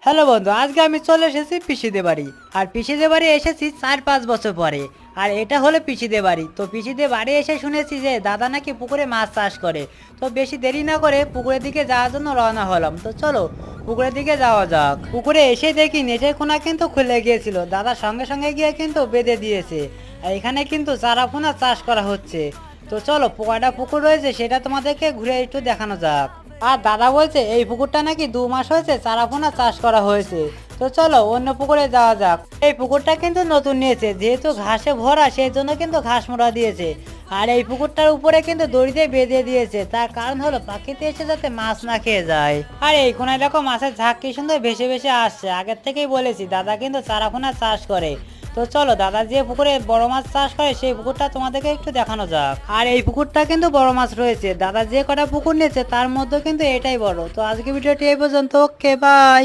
Hello বন্ধু, আজকে আমি চলে এসেছি পিসিদের বাড়ি। আর পিসিদের বাড়ি এসেছি 4-5 বছর পরে। আর এটা হলো পিসিদের বাড়ি। তো পিসিদের বাড়ি এসে শুনেছি যে দাদা নাকি পুকুরে মাছ চাষ করে। তো বেশি দেরি না করে পুকুরের দিকে যাওয়ার জন্য রওনা হলাম। তো চলো পুকুরের দিকে যাওয়া যাক। পুকুরে এসে দেখি নেটের কোনা কিন্তু খুলে গিয়েছিল, দাদা সঙ্গে সঙ্গে গিয়ে কিন্তু বেঁধে দিয়েছে। আর এখানে কিন্তু চারাপোনা চাষ করা হচ্ছে। তো চলো কয়টা পুকুর রয়েছে সেটা তোমাদেরকে ঘুরে একটু দেখানো যাক। আর দাদা বলছে এই পুকুরটা নাকি 2 মাস হয়েছে চারাপোনা চাষ করা হয়েছে। তো চলো অন্য পুকুরে যাওয়া যাক। এই পুকুরটা কিন্তু নতুন নিয়েছে, যেহেতু ঘাসে ভরা সেই জন্য কিন্তু ঘাস মোড়া দিয়েছে। আর এই পুকুরটার উপরে কিন্তু দড়ি দিয়ে বেঁধে দিয়েছে, তার কারণ হলো পাখিতে এসে যাতে মাছ না খেয়ে যায়। আর এই কোনায় দেখো মাছের ঝাঁক কি সুন্দর ভেসে ভেসে আসছে। আগের থেকেই বলেছি দাদা কিন্তু চারাপোনা চাষ করে। তো চলো দাদা যে পুকুরে বড় মাছ চাষ করে সেই পুকুরটা তোমাদেরকে একটু দেখানো যাক। আর এই পুকুরটা কিন্তু বড় মাছ রয়েছে, দাদা যে কটা পুকুর নিয়েছে তার মধ্যে কিন্তু এটাই বড়। তো আজকে ভিডিওটি এই পর্যন্ত, ওকে বাই।